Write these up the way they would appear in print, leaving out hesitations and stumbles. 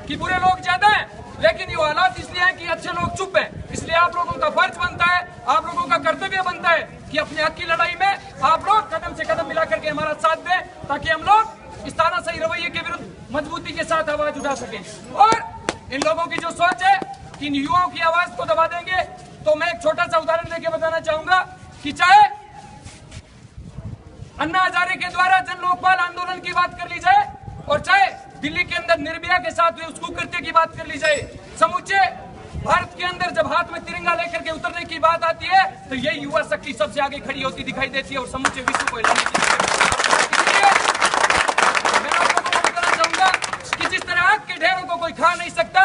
कि बुरे लोग ज्यादा हैं, लेकिन ये हालात इसलिए हैं कि अच्छे लोग चुप हैं। इसलिए आप लोगों का फर्ज बनता है, आप लोगों का कर्तव्य बनता है कि अपने हक की लड़ाई में आप लोग कदम से कदम मिला करके हमारा साथ दें, ताकि हम लोग इस तानाशाही रवैये के विरुद्ध मजबूती के साथ आवाज उठा सकें। और इन लोगों की जो सोच है कि इन युवाओं की आवाज को दबा देंगे, तो मैं एक छोटा सा उदाहरण देके बताना चाहूंगा कि चाहे अन्ना हजारे के द्वारा जन लोकपाल आंदोलन की बात कर ली जाए और चाहे दिल्ली के अंदर निर्भया के साथ हुए उस कुकृत्य की बात कर ली जाए, समूचे भारत के अंदर जब हाथ में तिरंगा लेकर के उतरने की बात आती है तो यही युवा शक्ति सबसे आगे खड़ी होती दिखाई देती है और समूचे विश्व को हिलाने की। इसलिए मैं आप लोगों को बताना चाहूंगा कि जिस तरह आग के ढेरों को कोई खा नहीं सकता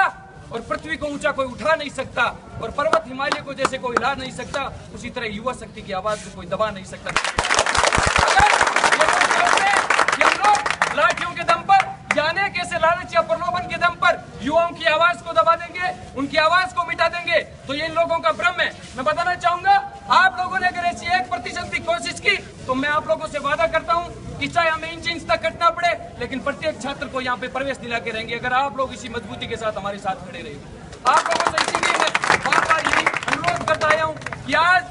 और पृथ्वी को ऊंचा कोई उठा नहीं सकता और पर्वत हिमालय को जैसे कोई हिला नहीं सकता, उसी तरह युवा शक्ति की आवाज को कोई दबा नहीं सकता। कि हम लोग लाठियों के दम पर या अनेक ऐसे लालच या प्रलोभन के दम पर युवाओं की आवाज को दबा देंगे, उनकी आवाज को मिटा देंगे, तो ये इन लोगों का भ्रम है। मैं बताना चाहूंगा, आप लोगों ने अगर ऐसी 1% भी कोशिश की तो मैं आप लोगों से वादा करता हूं कि चाहे हमें इंच इंच तक कटना पड़े, लेकिन प्रत्येक छात्र को यहाँ पे प्रवेश दिला के रहेंगे, अगर आप लोग इसी मजबूती के साथ हमारे साथ खड़े रहे। आप लोगों से इसीलिए मैं बार बार यही अनुरोध करता आया हूँ कि आज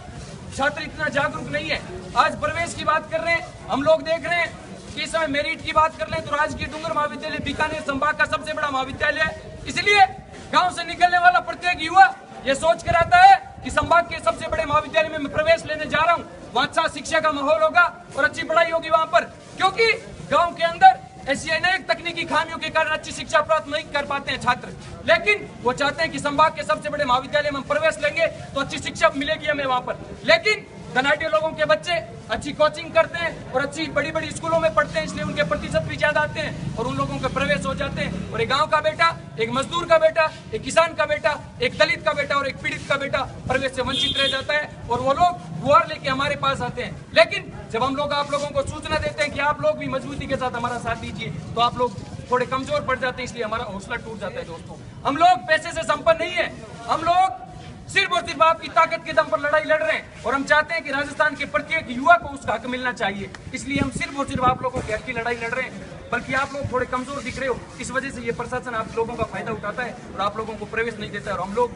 छात्र इतना जागरूक नहीं है। आज प्रवेश की बात कर रहे हैं, हम लोग देख रहे हैं कि इस समय मेरिट की बात कर लें तो राजकीय डूंगर महाविद्यालय बीकानेर संभाग का सबसे बड़ा महाविद्यालय है। इसलिए गांव से निकलने वाला प्रत्येक युवा ये सोच कर आता है कि संभाग के सबसे बड़े महाविद्यालय में मैं प्रवेश लेने जा रहा हूँ, वहां अच्छा शिक्षा का माहौल होगा और अच्छी पढ़ाई होगी वहां पर, क्योंकि गाँव के अंदर ऐसी अनेक तकनीकी खामियों के कारण अच्छी शिक्षा प्राप्त नहीं कर पाते हैं छात्र, लेकिन वो चाहते हैं कि संभाग के सबसे बड़े महाविद्यालय में हम प्रवेश लेंगे तो अच्छी शिक्षा मिलेगी हमें वहां पर। लेकिन धनाढ़ लोगों के बच्चे अच्छी कोचिंग करते हैं और अच्छी बड़ी बड़ी स्कूलों में पढ़ते हैं, इसलिए उनके प्रतिशत भी ज्यादा आते हैं और उन लोगों के प्रवेश हो जाते हैं। और एक गांव का बेटा, एक मजदूर का बेटा, एक किसान का बेटा, एक दलित का बेटा और एक पीड़ित का बेटा प्रवेश से वंचित रह जाता है और वो लोग गुहार लेके हमारे पास आते हैं। लेकिन जब हम लोग आप लोगों को सूचना देते हैं कि आप लोग भी मजबूती के साथ हमारा साथ दीजिए, तो आप लोग थोड़े कमजोर पड़ जाते हैं, इसलिए हमारा हौसला टूट जाता है। दोस्तों, हम लोग पैसे से संपन्न नहीं है, हम लोग सिर्फ और सिर्फ आपकी ताकत के दम पर लड़ाई लड़ रहे हैं और हम चाहते हैं कि राजस्थान के प्रत्येक युवा को उसका हक मिलना चाहिए। इसलिए हम सिर्फ और सिर्फ आप लोगों के हक की लड़ाई लड़ रहे हैं, बल्कि आप लोग थोड़े कमजोर दिख रहे हो, इस वजह से ये प्रशासन आप लोगों का फायदा उठाता है और आप लोगों को प्रवेश नहीं देता है और हम लोग